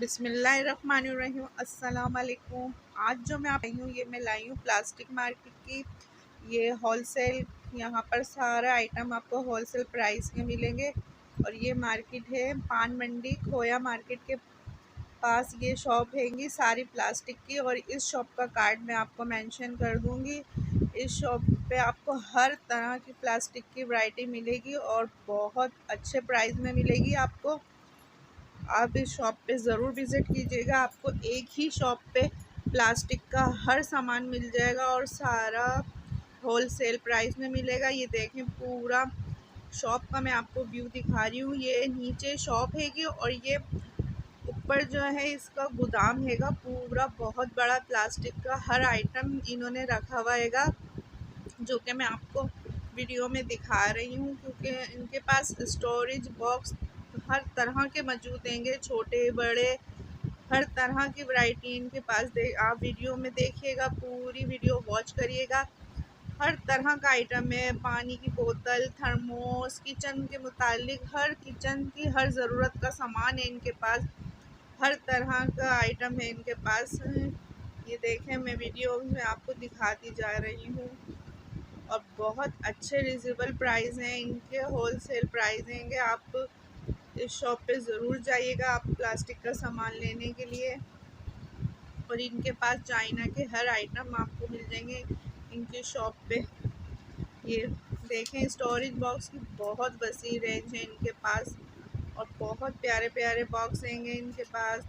बिस्मिल्लाहिर्रहमानिर्रहीम। अस्सलाम वालेकुम। आज जो मैं आप आई हूँ ये मैं लाई हूँ प्लास्टिक मार्केट की। ये होलसेल, यहाँ पर सारा आइटम आपको होलसेल प्राइस में मिलेंगे। और ये मार्केट है पान मंडी खोया मार्केट के पास ये शॉप हैगी सारी प्लास्टिक की। और इस शॉप का कार्ड मैं आपको मेंशन कर दूँगी। इस शॉप पे आपको हर तरह की प्लास्टिक की वैरायटी मिलेगी और बहुत अच्छे प्राइस में मिलेगी आपको। आप इस शॉप पे ज़रूर विज़िट कीजिएगा। आपको एक ही शॉप पे प्लास्टिक का हर सामान मिल जाएगा और सारा होलसेल प्राइस में मिलेगा। ये देखें पूरा शॉप का मैं आपको व्यू दिखा रही हूँ। ये नीचे शॉप हैगी और ये ऊपर जो है इसका गोदाम हैगा। पूरा बहुत बड़ा प्लास्टिक का हर आइटम इन्होंने रखा हुआ हैगा, जो कि मैं आपको वीडियो में दिखा रही हूँ। क्योंकि इनके पास स्टोरेज बॉक्स हर तरह के मौजूद होंगे, छोटे बड़े हर तरह की वैरायटी इनके पास। आप वीडियो में देखिएगा, पूरी वीडियो वॉच करिएगा। हर तरह का आइटम है, पानी की बोतल, थर्मोस, किचन के मुतालिक हर किचन की हर ज़रूरत का सामान है इनके पास। हर तरह का आइटम है इनके पास। ये देखें, मैं वीडियो में आपको दिखाती जा रही हूँ। और बहुत अच्छे रिजनेबल प्राइस हैं इनके, होलसेल प्राइस हैं। आप इस शॉप पे ज़रूर जाइएगा आप प्लास्टिक का सामान लेने के लिए। और इनके पास चाइना के हर आइटम आपको मिल जाएंगे इनकी शॉप पे। ये देखें, स्टोरेज बॉक्स की बहुत वसी रेंज है इनके पास और बहुत प्यारे प्यारे बॉक्स हैं इनके पास।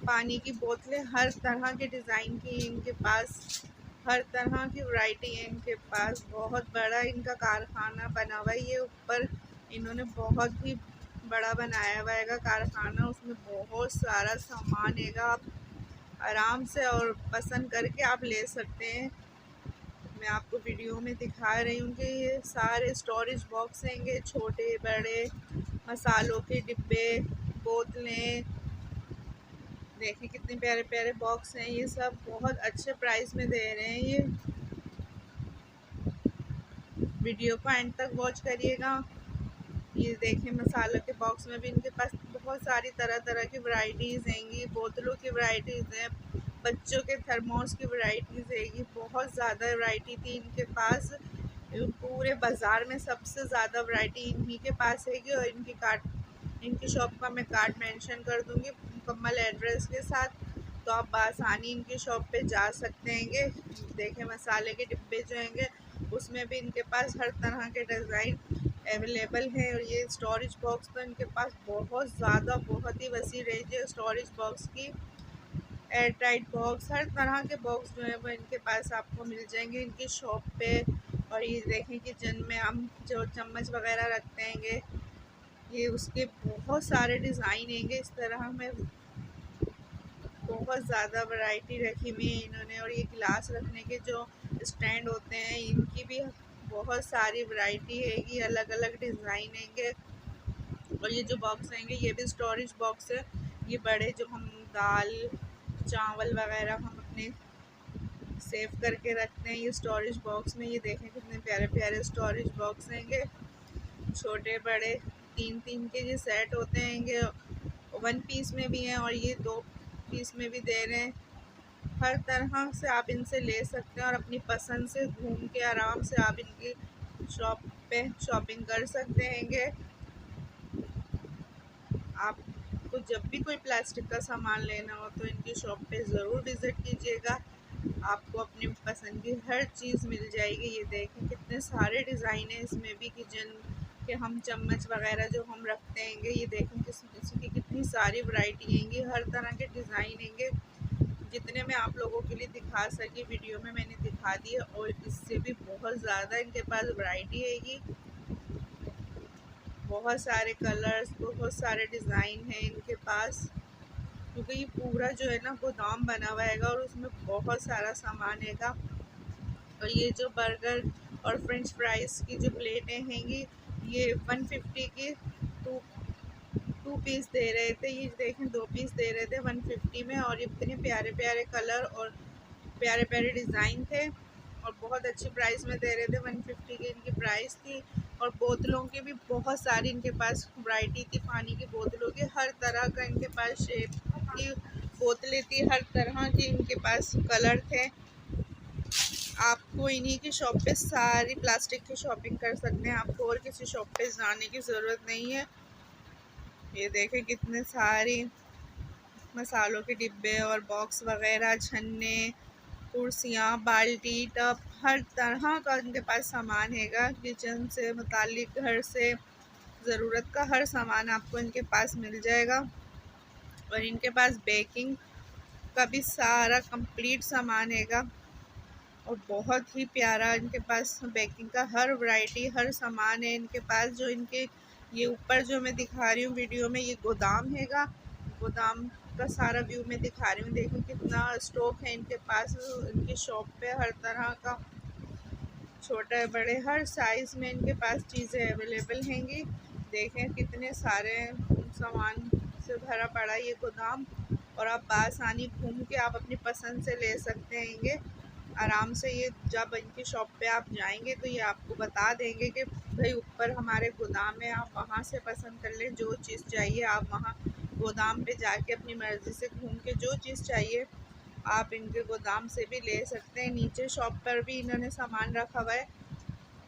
पानी की बोतलें हर तरह के डिज़ाइन की इनके पास, हर तरह की वैरायटी है इनके पास। बहुत बड़ा इनका कारखाना बना हुआ है। ये ऊपर इन्होंने बहुत ही बड़ा बनाया हुआ है कारखाना, उसमें बहुत सारा सामान है। आप आराम से और पसंद करके आप ले सकते हैं। मैं आपको वीडियो में दिखा रही हूँ कि ये सारे स्टोरेज बॉक्स हैं, छोटे बड़े मसालों के डिब्बे, बोतलें। देखिए कितने प्यारे प्यारे बॉक्स हैं। ये सब बहुत अच्छे प्राइस में दे रहे हैं। ये वीडियो को एंड तक वॉच करिएगा। ये देखें, मसालों के बॉक्स में भी इनके पास बहुत सारी तरह तरह की वैरायटीज़ हैंगी। बोतलों की वैरायटीज़ हैं, बच्चों के थर्मोस की वैरायटीज़ हैगी। बहुत ज़्यादा वैरायटी थी इनके पास। पूरे बाज़ार में सबसे ज़्यादा वैरायटी इन्हीं के पास हैगी। और इनकी शॉप का मैं कार्ड मेंशन कर दूँगी मुकम्मल एड्रेस के साथ, तो आप बआसानी इनकी शॉप पे जा सकते हैं। देखें, मसाले के डिब्बे जो हैं उसमें भी इनके पास हर तरह के डिज़ाइन अवेलेबल है। और ये स्टोरेज बॉक्स तो इनके पास बहुत ज़्यादा, बहुत ही वसी रेंज है स्टोरेज बॉक्स की। एयर टाइट बॉक्स, हर तरह के बॉक्स जो है वो इनके पास आपको मिल जाएंगे इनकी शॉप पे। और ये देखें, किचन में हम जो चम्मच वगैरह रखते हैं, ये उसके बहुत सारे डिज़ाइन हैंगे इस तरह में। बहुत ज़्यादा वैरायटी रखी हुई है इन्होंने। और ये गिलास रखने के जो स्टैंड होते हैं, इनकी भी बहुत सारी वैरायटी हैगी, अलग अलग डिज़ाइन हैंगे। और ये जो बॉक्स हैंगे ये भी स्टोरेज बॉक्स है। ये बड़े जो हम दाल चावल वगैरह हम अपने सेव करके रखते हैं, ये स्टोरेज बॉक्स में। ये देखें कितने प्यारे प्यारे स्टोरेज बॉक्स हैंगे, छोटे बड़े तीन तीन के ये सेट होते हैंगे। वन पीस में भी हैं और ये दो पीस में भी दे रहे हैं। हर तरह से आप इनसे ले सकते हैं और अपनी पसंद से घूम के आराम से आप इनकी शॉप पे शॉपिंग कर सकते हैं। आपको जब भी कोई प्लास्टिक का सामान लेना हो तो इनकी शॉप पे ज़रूर विज़िट कीजिएगा। आपको अपनी पसंद की हर चीज़ मिल जाएगी। ये देखें कितने सारे डिज़ाइन हैं इसमें भी, किचन के हम चम्मच वगैरह जो हम रखते हैं। ये देखें की कितनी सारी वैरायटी हैंगी, हर तरह के डिज़ाइन हैंगे। जितने मैं आप लोगों के लिए दिखा सकी वीडियो में मैंने दिखा दिया, और इससे भी बहुत ज़्यादा इनके पास वैरायटी हैगी। बहुत सारे कलर्स, बहुत सारे डिज़ाइन हैं इनके पास। क्योंकि ये पूरा जो है ना गोदाम बना हुआ हैगा और उसमें बहुत सारा सामान हैगा। और ये जो बर्गर और फ्रेंच फ्राइज़ की जो प्लेटें हैंगी, ये 150 की टू पीस दे रहे थे। ये देखें 2 पीस दे रहे थे 150 में। और ये इतने प्यारे प्यारे कलर और प्यारे प्यारे डिज़ाइन थे और बहुत अच्छी प्राइस में दे रहे थे। 150 की इनकी प्राइस थी। और बोतलों की भी बहुत सारी इनके पास वैरायटी थी। पानी की बोतलों की हर तरह का इनके पास शेप की बोतलें थी, हर तरह के इनके पास कलर थे। आपको इन्हीं की शॉप पे सारी प्लास्टिक की शॉपिंग कर सकते हैं, आपको और किसी शॉप पे जाने की ज़रूरत नहीं है। ये देखें कितने सारे मसालों के डिब्बे और बॉक्स वगैरह, छन्ने, कुर्सियाँ, बाल्टी, टब, हर तरह का इनके पास सामान हैगा। किचन से मुतालिक घर से ज़रूरत का हर सामान आपको इनके पास मिल जाएगा। और इनके पास बेकिंग का भी सारा कंप्लीट सामान हैगा और बहुत ही प्यारा इनके पास बेकिंग का हर वैरायटी, हर सामान है इनके पास। जो इनके ये ऊपर जो मैं दिखा रही हूँ वीडियो में, ये गोदाम हैगा। गोदाम का सारा व्यू मैं दिखा रही हूँ। देखो कितना स्टॉक है इनके पास। इनकी शॉप पे हर तरह का छोटे बड़े हर साइज़ में इनके पास चीज़ें अवेलेबल हैंगी। देखें कितने सारे सामान से भरा पड़ा ये गोदाम। और आप बासानी घूम के आप अपनी पसंद से ले सकते हैंगे आराम से। ये जब इनकी शॉप पे आप जाएंगे तो ये आपको बता देंगे कि भाई ऊपर हमारे गोदाम है, आप वहाँ से पसंद कर लें जो चीज़ चाहिए। आप वहाँ गोदाम पे जाके अपनी मर्ज़ी से घूम के जो चीज़ चाहिए आप इनके गोदाम से भी ले सकते हैं। नीचे शॉप पर भी इन्होंने सामान रखा हुआ है,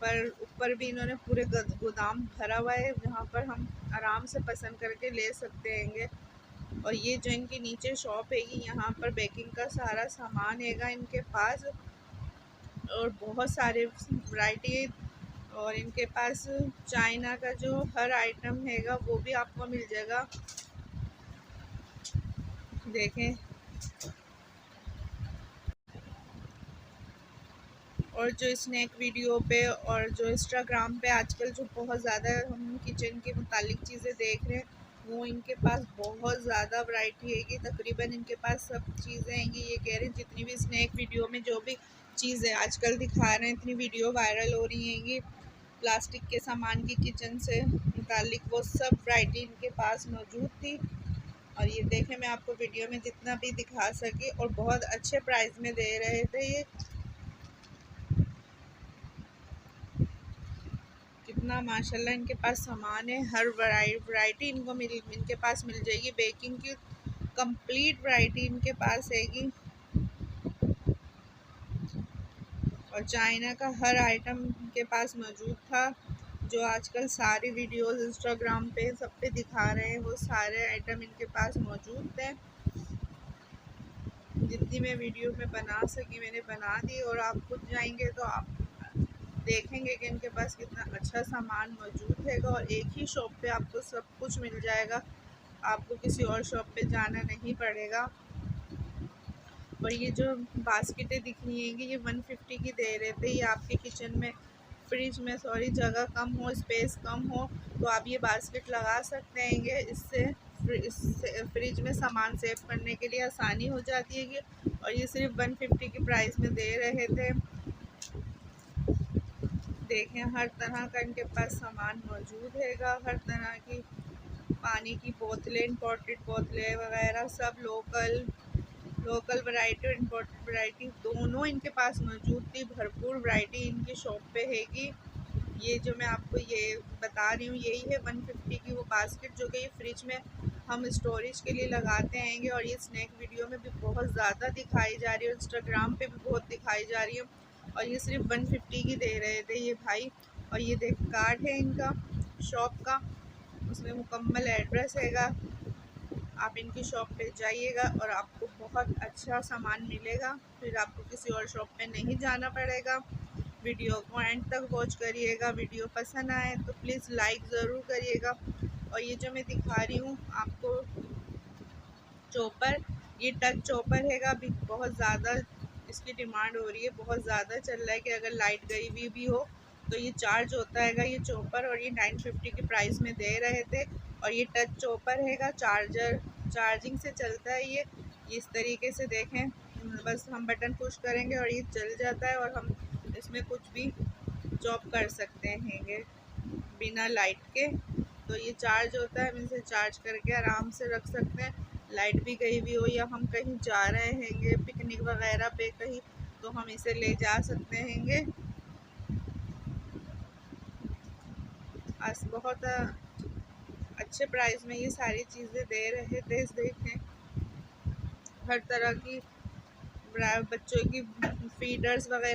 पर ऊपर भी इन्होंने पूरे गोदाम भरा हुआ है जहाँ पर हम आराम से पसंद करके ले सकते हैंगे। और ये जो इनकी नीचे शॉप हैगी, यहाँ पर बेकिंग का सारा सामान हैगा इनके पास और बहुत सारे वैरायटी। और इनके पास चाइना का जो हर आइटम हैगा वो भी आपको मिल जाएगा। देखें और जो स्नैक वीडियो पे और जो इंस्टाग्राम पे आजकल जो बहुत ज़्यादा हम किचन के मुतालिक चीज़ें देख रहे हैं, वो इनके पास बहुत ज़्यादा वैरायटी है कि तकरीबन इनके पास सब चीज़ें हैं। ये कह रहे हैं जितनी भी स्नैक वीडियो में जो भी चीज़ें आजकल दिखा रहे हैं, इतनी वीडियो वायरल हो रही हैं प्लास्टिक के सामान की किचन से मुतालिक, वो सब वैरायटी इनके पास मौजूद थी। और ये देखें मैं आपको वीडियो में जितना भी दिखा सके और बहुत अच्छे प्राइस में दे रहे थे। ये कितना माशाल्लाह इनके पास सामान है, हर वैरायटी इनके पास मिल जाएगी। बेकिंग की कंप्लीट वैरायटी इनके पास हैगी और चाइना का हर आइटम इनके पास मौजूद था। जो आजकल सारी वीडियोस इंस्टाग्राम पे सब पे दिखा रहे हैं, वो सारे आइटम इनके पास मौजूद थे। जितनी मैं वीडियो में बना सकी मैंने बना दी। और आप खुद जाएंगे तो आप देखेंगे कि इनके पास कितना अच्छा सामान मौजूद है और एक ही शॉप पे आपको सब कुछ मिल जाएगा, आपको किसी और शॉप पे जाना नहीं पड़ेगा। और ये जो बास्केटें दिख रही हैं ये 150 की दे रहे थे। ये आपके किचन में फ्रिज में जगह कम हो, स्पेस कम हो तो आप ये बास्केट लगा सकते हैं। इससे फ्रिज में सामान सेव करने के लिए आसानी हो जाती है। और ये सिर्फ 150 की प्राइस में दे रहे थे। देखें हर तरह का इनके पास सामान मौजूद हैगा, हर तरह की पानी की बोतलें, इंपोर्टेड बोतलें वगैरह सब लोकल वैरायटी और इम्पोर्टेड वैरायटी दोनों इनके पास मौजूद थी। भरपूर वैरायटी इनकी शॉप पे हैगी। ये जो मैं आपको ये बता रही हूँ यही है 150 की वो बास्केट जो कि ये फ्रिज में हम स्टोरेज के लिए लगाते हैं। और ये स्नैक वीडियो में भी बहुत ज़्यादा दिखाई जा रही है, इंस्टाग्राम पे भी बहुत दिखाई जा रही है। और ये सिर्फ 150 की दे रहे थे ये भाई। और ये देख कार्ड है इनका शॉप का, उसमें मुकम्मल एड्रेस हैगा। आप इनकी शॉप पे जाइएगा और आपको बहुत अच्छा सामान मिलेगा, फिर आपको किसी और शॉप पे नहीं जाना पड़ेगा। वीडियो को एंड तक वॉच करिएगा। वीडियो पसंद आए तो प्लीज़ लाइक ज़रूर करिएगा। और ये जो मैं दिखा रही हूँ आपको चॉपर, ये टच चॉपर हैगा। अभी बहुत ज़्यादा इसकी डिमांड हो रही है, बहुत ज़्यादा चल रहा है कि अगर लाइट गई हुई भी हो तो ये चार्ज होता हैगा ये चॉपर। और ये 950 की प्राइस में दे रहे थे। और ये टच चॉपर हैगा, चार्जिंग से चलता है ये इस तरीके से देखें, बस हम बटन पुश करेंगे और ये चल जाता है और हम इसमें कुछ भी चॉप कर सकते हैं बिना लाइट के। तो ये चार्ज होता है, हम इसे चार्ज करके आराम से रख सकते हैं। लाइट भी गई हुई हो या हम कहीं जा रहे हैंगे पिकनिक वगैरह पे कहीं, तो हम इसे ले जा सकते हैंगे। बहुत अच्छे प्राइस में ये सारी चीज़ें दे रहे थे। देखें हर तरह की बच्चों की फीडर्स वगैरह